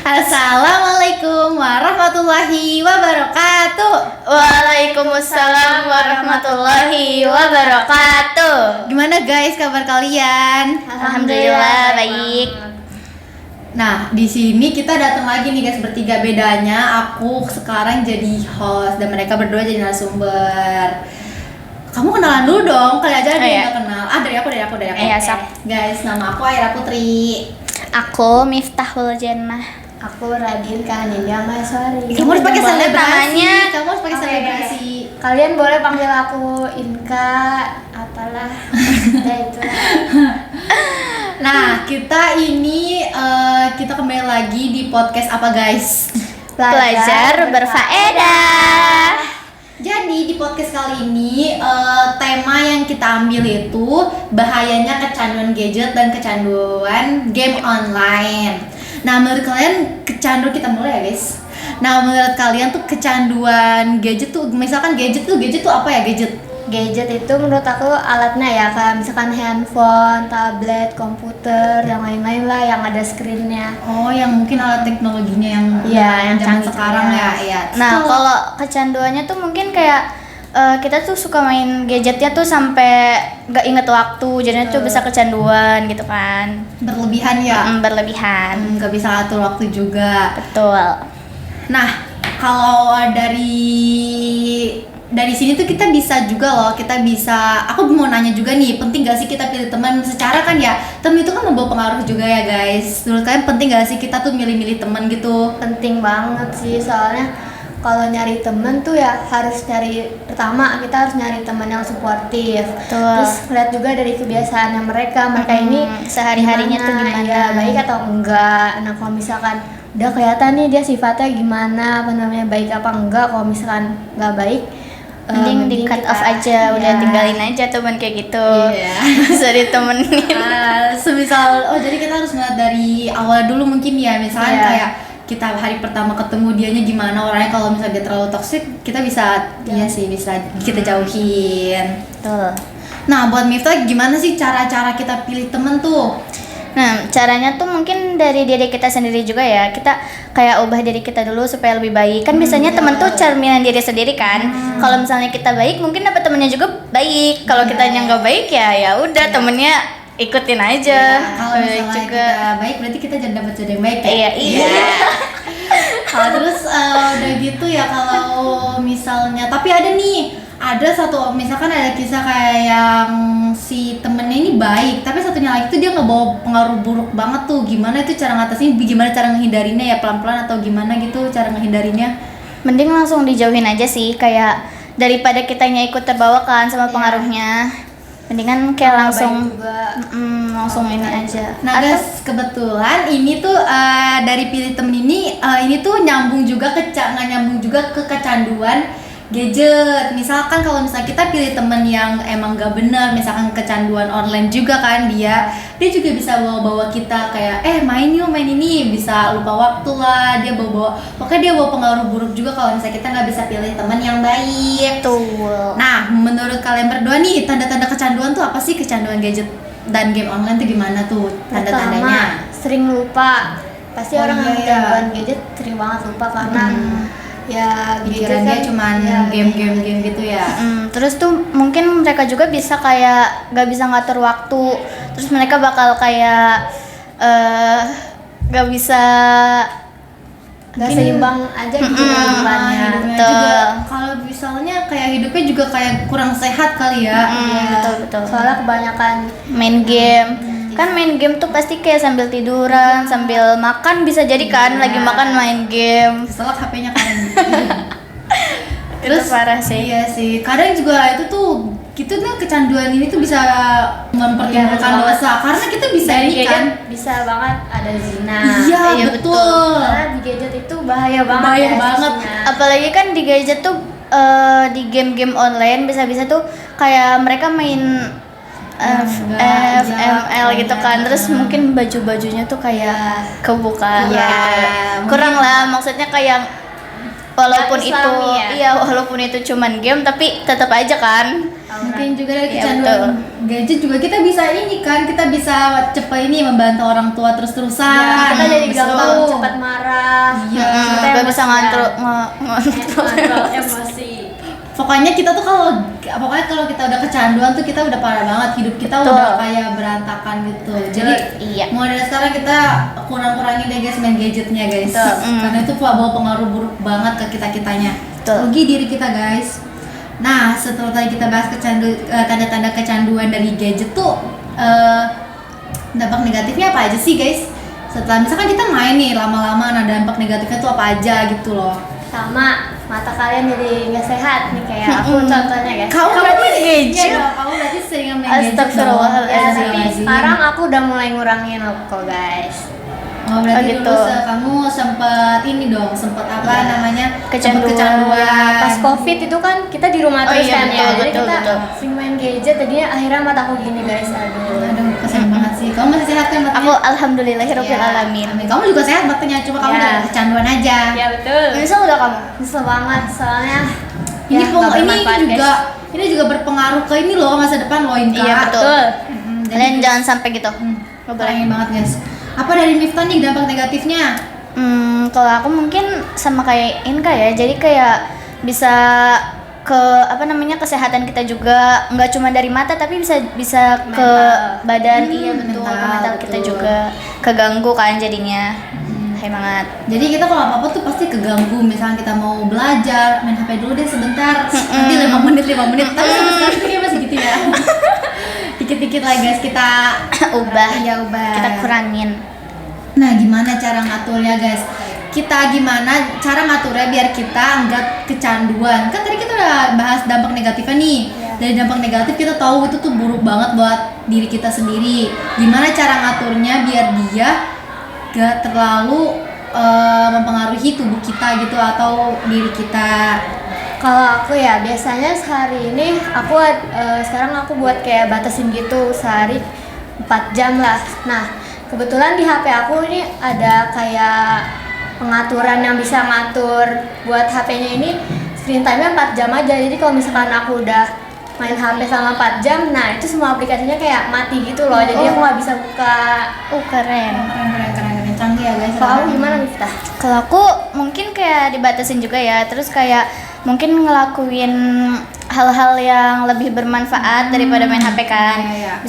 Assalamualaikum warahmatullahi wabarakatuh. Waalaikumsalam warahmatullahi wabarakatuh. Gimana guys kabar kalian? Alhamdulillah baik. Nah, di sini kita datang lagi nih guys bertiga, bedanya aku sekarang jadi host dan mereka berdua jadi narasumber. Kamu kenalan dulu dong, kali aja ada yang nggak kenal. Dari aku. Iya, sok. Guys, nama aku Aira Putri. Aku Miftahul Jannah. Aku Radin Kanindia Maheswari. Kamu harus pakai selebrasi. namanya. Kamu harus pakai selebrasi. Kalian boleh panggil aku Inka, apalah. Ya itu. Nah, kita ini kita kembali lagi di podcast apa guys? Belajar berfaedah. Jadi di podcast kali ini tema yang kita ambil itu bahayanya kecanduan gadget dan kecanduan game online. Nah, menurut kalian kita mulai ya guys. Nah, menurut kalian tuh kecanduan gadget tuh, misalkan gadget tuh apa ya gadget? Gadget itu menurut aku alatnya ya, kayak misalkan handphone, tablet, komputer, yang lain-lain lah yang ada screen-nya. Oh, yang mungkin alat teknologinya yang yang zaman canggih sekarang ya. Nah, kalau kecanduannya tuh mungkin kayak kita tuh suka main gadgetnya tuh sampai nggak inget waktu, jadinya tuh bisa kecanduan gitu kan. Berlebihan ya. Berlebihan. Nggak bisa atur waktu juga. Betul. Nah, kalau dari sini tuh kita bisa juga loh, aku mau nanya juga nih, penting gak sih kita pilih teman? Secara kan ya, teman itu kan membawa pengaruh juga ya guys. Menurut kalian penting gak sih kita tuh milih-milih teman gitu? Penting banget sih, soalnya kalau nyari temen tuh ya harus pertama kita harus nyari teman yang suportif. Betul. Terus lihat juga dari kebiasaannya mereka ini sehari-harinya tuh gimana, ya, baik atau enggak. Nah, kalau misalkan udah kelihatan nih dia sifatnya gimana, baik apa enggak, kalau misalkan nggak baik mending di cut off aja, udah tinggalin aja teman kayak gitu. Iya. Bisa ditemenin. Semisal, jadi kita harus ngeliat dari awal dulu mungkin ya, misalnya kayak kita hari pertama ketemu dianya gimana orangnya. Kalau misalnya dia terlalu toksik, kita bisa bisa kita jauhin. Betul. Nah, buat Miftah gimana sih cara-cara kita pilih temen tuh? Nah, caranya tuh mungkin dari diri kita sendiri juga ya. Kita kayak ubah diri kita dulu supaya lebih baik. Kan biasanya teman tuh cerminan diri sendiri kan. Kalau misalnya kita baik, mungkin dapat temennya juga baik. Kalau kitanya nggak baik ya udah temennya ikutin aja. Kalau misalnya kita baik, berarti kita jadi dapat jodoh yang baik ya. Iya. Terus udah gitu ya, kalau misalnya tapi ada satu, misalkan ada kisah kayak yang si temennya ini baik, tapi satunya lagi tuh dia ngebawa pengaruh buruk banget tuh. Gimana itu cara ngatasinnya? Gimana cara ngehindarinya ya, pelan-pelan atau gimana gitu cara ngehindarinya? Mending langsung dijauhin aja sih, kayak daripada kitanya ikut terbawa kan sama pengaruhnya. Mendingan kayak langsung ini aja. Nah guys, kebetulan ini tuh dari pilih temen ini tuh nyambung juga nggak nyambung juga ke kecanduan gadget. Misalkan kalau misalnya kita pilih temen yang emang gak bener, misalkan kecanduan online juga kan, dia juga bisa bawa kita kayak main ini, bisa lupa waktu lah, pokoknya dia bawa pengaruh buruk juga kalau misalnya kita nggak bisa pilih temen yang baik. Betul. Nah, menurut kalian berdua nih, tanda-tanda kecanduan tuh apa sih? Kecanduan gadget dan game online tuh gimana tuh tanda-tandanya? Sering lupa. Pasti orang yang kecanduan gadget sering banget lupa karena ya pikiran dia cuman game gitu ya. Terus tuh mungkin mereka juga bisa kayak gak bisa ngatur waktu. Terus mereka bakal kayak gak bisa seimbang aja gitu hidupnya. Betul. Kalau misalnya kayak hidupnya juga kayak kurang sehat kali ya. Betul. Soalnya kebanyakan main game. Kan main game tuh pasti kayak sambil tiduran, sambil makan, bisa jadi kan lagi makan main game. Setelah HP-nya kan. Terus parah sih. Iya sih. Kadang juga itu tuh kecanduan ini tuh bisa mempertimbulkan dosa, karena kita bisa ini kan bisa banget ada zina. Iya betul. Karena di gadget itu bahaya banget. Bahaya banget. Apalagi kan di gadget tuh di game-game online bisa-bisa tuh kayak mereka main FML gitu kan, terus mungkin baju-bajunya tuh kayak kebuka gitu. Kurang lah, maksudnya kayak walaupun Nggak itu Islami ya? iya walaupun itu cuman game tapi tetap aja kan. Mungkin juga dari Iya, kecanduan gadget juga kita bisa ini kan, kita bisa cepat ini membantu orang tua terus-terusan. Ya, kita jadi Betul. gampang cepat marah. Iya. Kita Gak bisa ngontrol ngontrol emosi. Pokoknya kita tuh pokoknya kalau kita udah kecanduan tuh kita udah parah banget, hidup kita Betul. udah kayak berantakan gitu. Jadi Iya. mulai dari sekarang kita kurang-kurangin deh guys main gadgetnya guys. Betul. Karena itu bawa pengaruh buruk banget ke kita-kitanya. Betul. Rugi diri kita guys. Nah, setelah tadi kita bahas tanda-tanda kecanduan dari gadget tuh dampak negatifnya apa aja sih guys? Setelah misalkan kita main nih lama-lama, nah dampak negatifnya tuh apa aja gitu loh. Sama mata kalian jadi nggak sehat nih kayak aku contohnya guys. Kamu main gadget? Iya dong, kamu berarti sering main gadget dong. Astagfirullahaladzim. Ya, tapi Astagfirullahaladzim. sekarang aku udah mulai ngurangin kok guys. Oh berarti Oh, gitu. dulu kamu sempat ini dong, sempat apa Iya. namanya? Kecanduan. Sempet kecanduan. Pas covid itu kan kita di rumah Oh terus iya, kan ya, betul, jadi betul, kita betul. sering main gadget. Tadinya akhirnya mataku gini guys, aduh. Aduh, kasihan banget sih. Kamu masih sehat kan matanya? Aku alhamdulillahirabbil Iya, alamin. amin. Kamu juga sehat matanya, cuma kamu Iya. udah kecanduan aja. Ya betul. Nyesel udah kamu? Nyesel banget soalnya. Ini ya, nggak bermanfaat, ini juga berpengaruh ke ini loh masa depan loh Inka. Iya, betul. Jadi Kalian jangan sampai gitu. Nggak boleh. Sayang banget guys. Apa dari Miftah nih dampak negatifnya? Kalau aku mungkin sama kayak Inka ya, jadi kayak bisa ke apa namanya kesehatan kita juga, nggak cuma dari mata tapi bisa ke Mental. badan. Iya betul, mental, ke mental kita betul. juga keganggu kan jadinya. Hai banget. Jadi kita kalau apa-apa tuh pasti keganggu. Misalnya kita mau belajar, main HP dulu deh sebentar. Nanti 5 menit. Tapi sampai sekarang tuh kayak masih gitu ya. Dikit-dikit lah guys kita Ubah. Ya ubah. Kita kurangin. Nah, gimana cara ngaturnya guys? Kita gimana cara ngaturnya biar kita nggak kecanduan? Kan tadi kita udah bahas dampak negatifnya nih. Dari dampak negatif kita tahu itu tuh buruk banget buat diri kita sendiri. Gimana cara ngaturnya biar dia gak terlalu mempengaruhi tubuh kita gitu atau diri kita? Kalau aku ya biasanya sehari ini aku sekarang aku buat kayak batasin gitu sehari 4 jam lah. Nah, kebetulan di HP aku ini ada kayak pengaturan yang bisa ngatur buat HP-nya ini screen time-nya 4 jam aja. Jadi kalau misalkan aku udah main HP selama 4 jam, nah itu semua aplikasinya kayak mati gitu loh. Jadi aku nggak bisa buka. Keren. Keren canggih ya guys. Kalau kamu gimana Miftah? Kalau aku mungkin kayak dibatasin juga ya, terus kayak mungkin ngelakuin hal-hal yang lebih bermanfaat daripada main HP kan. Iya.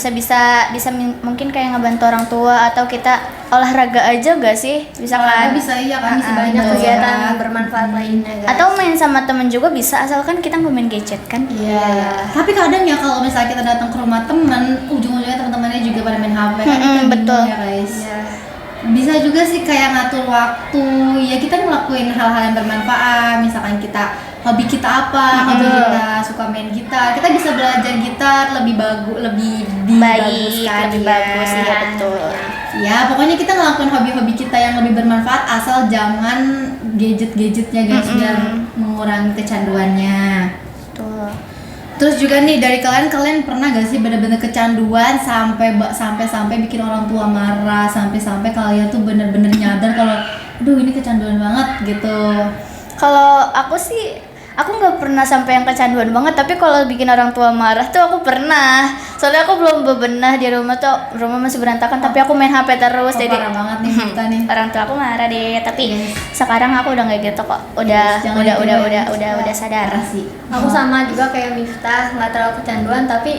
Mungkin kayak ngebantu orang tua atau kita olahraga aja gak sih? Bisa kan? Bisa iya kan, bisa Banyak banyak kegiatan bermanfaat lainnya guys. Atau main sama temen juga bisa, asalkan kita nggak main gadget kan? Iya. Tapi kadang ya kalau misalnya kita datang ke rumah teman, ujung-ujungnya teman-temannya juga pada main HP kan kita bingung betul. ya guys. Iya. Bisa juga sih kayak ngatur waktu, ya kita ngelakuin hal-hal yang bermanfaat. Misalkan hobi kita apa, hobi kita suka main gitar, kita bisa belajar gitar lebih bagus, lebih bagus kan, lebih ya. bagus, iya betul. Ya pokoknya kita ngelakuin hobi-hobi kita yang lebih bermanfaat asal jangan gadget-gadgetnya guys biar mengurangi kecanduannya. Betul. Terus juga nih dari kalian pernah gak sih bener-bener kecanduan sampai bikin orang tua marah, sampai kalian tuh bener-bener nyadar kalau aduh ini kecanduan banget gitu. Kalau aku sih, aku nggak pernah sampai yang kecanduan banget, tapi kalau bikin orang tua marah tuh aku pernah. Soalnya aku belum bebenah di rumah tuh, rumah masih berantakan, tapi aku main HP terus. Oh, Jadi parah banget nih kita nih. orang tua aku marah deh, tapi Yes. sekarang aku udah nggak gitu kok. Udah Jangan udah gitu, udah guys. udah udah udah sadar. Parah sih. Aku sama juga kayak Miftah, nggak terlalu kecanduan tapi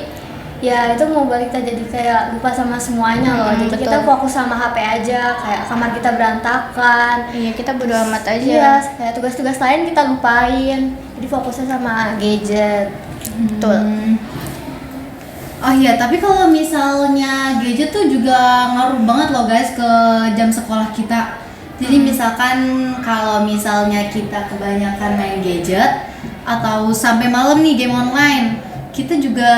ya itu mau balik kita jadi kayak lupa sama semuanya loh. Jadi betul. kita fokus sama HP aja, kayak kamar kita berantakan. Iya, kita bodo amat aja. Iya, kayak tugas-tugas lain kita lupain. Jadi fokusnya sama gadget. Betul. Oh iya, tapi kalau misalnya gadget tuh juga ngaruh banget loh guys ke jam sekolah kita. Jadi misalkan kalau misalnya kita kebanyakan main gadget atau sampai malam nih game online, kita juga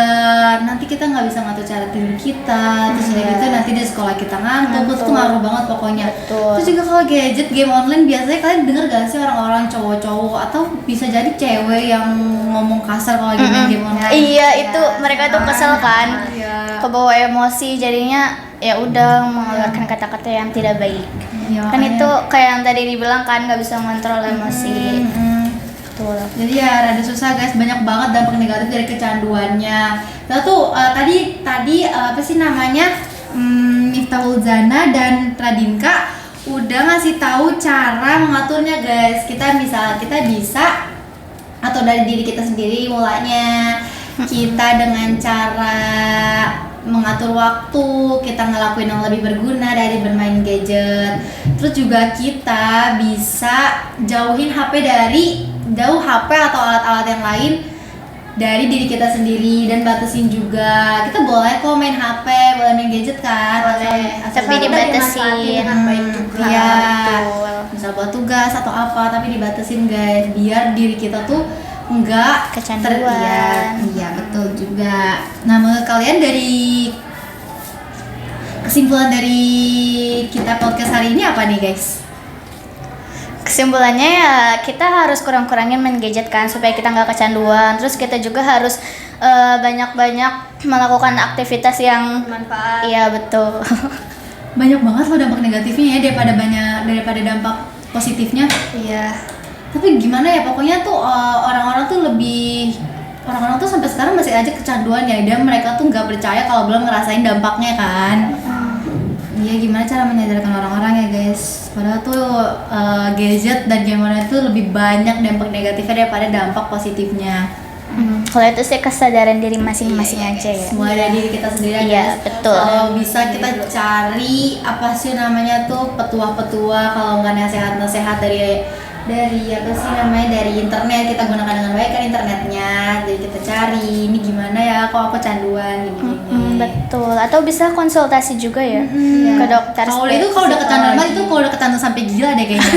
nanti kita nggak bisa ngatur cara tidur kita, terus udah gitu nanti di sekolah kita ngantuk, itu ngaruh banget pokoknya. Betul. Terus juga kalau gadget game online biasanya kalian dengar gak sih orang-orang cowok-cowok atau bisa jadi cewek yang ngomong kasar kalau lagi main game online? Iya, itu mereka tuh kesel kan. Iya. Kebawa emosi, jadinya ya udah mengeluarkan kata-kata yang tidak baik. Iya, Kan makanya. itu kayak yang tadi dibilang kan nggak bisa mengontrol emosi. betul. Jadi ya rada susah guys, banyak banget dampak negatif dari kecanduannya. Kita tuh tadi apa sih namanya, Miftahul Zana dan Radinka udah ngasih tahu cara mengaturnya guys. Kita bisa atau dari diri kita sendiri mulanya kita dengan cara mengatur waktu, kita ngelakuin yang lebih berguna dari bermain gadget. Terus juga kita bisa jauh HP atau alat-alat yang lain dari diri kita sendiri, dan batasin juga. Kita boleh kok main HP, boleh main gadget kan, Tapi dibatasin. dengan baik juga. Iya, Betul. misal buat tugas atau apa, tapi dibatasin guys, biar diri kita tuh enggak Kecanduan. Iya betul juga. Nah, menurut kalian dari kesimpulan dari kita podcast hari ini apa nih guys? Kesimpulannya ya kita harus kurang-kurangin main gadget kan supaya kita nggak kecanduan. Terus kita juga harus banyak-banyak melakukan aktivitas yang Bermanfaat. iya betul. Banyak banget loh dampak negatifnya ya daripada dampak positifnya. Iya. Tapi gimana ya, pokoknya tuh orang-orang tuh sampai sekarang masih aja kecanduan ya, dan mereka tuh nggak percaya kalau belum ngerasain dampaknya kan. Iya, gimana cara menyadarkan orang-orang ya guys, padahal tuh gadget dan game online itu lebih banyak dampak negatifnya daripada dampak positifnya. Kalau itu sih kesadaran diri masing-masing aja ya. Semua dari diri kita sendiri aja. Iya, betul. Kalau bisa kita cari apa sih namanya tuh petuah-petuah, kalau nggak nasihat-nasihat dari apa sih namanya, dari internet, kita gunakan dengan baik kan internetnya. Jadi kita cari ini gimana ya, kok aku canduan gini-gini. Betul. Atau bisa konsultasi juga ya ke dokter. Kalau udah kecanduan mah, itu kalau udah kecanduan sampai gila deh kayaknya.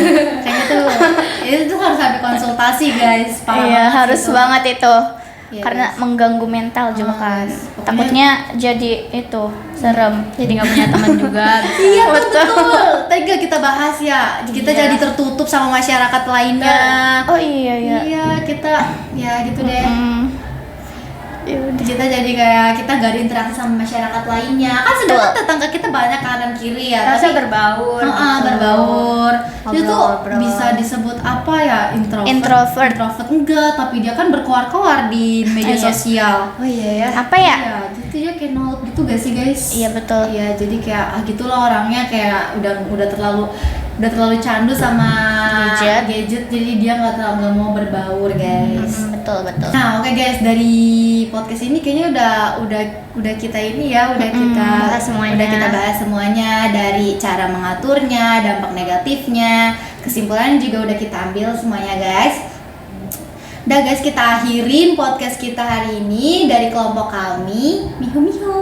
Kayaknya tuh itu harus sampai konsultasi guys. Parah Iya, banget harus itu. banget itu. Iya, Karena mengganggu mental juga kan. pokoknya- Takutnya jadi itu serem. Jadi nggak punya teman juga. Iya betul. Tadi gak kita bahas ya. Kita Iya. jadi tertutup sama masyarakat lainnya. Oh iya ya. Iya, kita ya gitu deh. Yaudah. Kita jadi kayak kita gak ada interaksi sama masyarakat lainnya. Kan sedangkan tetangga kita banyak kanan kiri ya. Rasa Tapi berbaur. berbaur. Itu tuh Ngobrol-ngobrol. bisa disebut apa ya? Introvert. Introvert enggak, tapi dia kan berkoar-koar di media Iya. sosial. Oh iya ya. Apa ya? Iya, jadi dia kayak nolak gitu gak sih guys? Iya betul. Iya, jadi kayak gitulah orangnya, kayak udah terlalu candu sama gadget, jadi dia nggak mau berbaur guys. Betul betul. Nah, oke guys, dari podcast ini kayaknya udah kita ini ya, udah bahas semuanya. udah kita bahas semuanya, dari cara mengaturnya, dampak negatifnya, kesimpulan juga udah kita ambil semuanya guys. Udah guys, kita akhirin podcast kita hari ini dari kelompok kami, Mihu Mihu.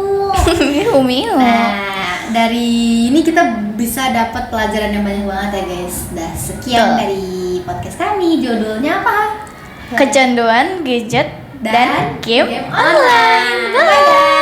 Miu miu. Nah, dari ini kita bisa dapat pelajaran yang banyak banget ya guys. Dah sekian Betul. dari podcast kami. Judulnya apa? Kecanduan gadget dan game online. Bye guys.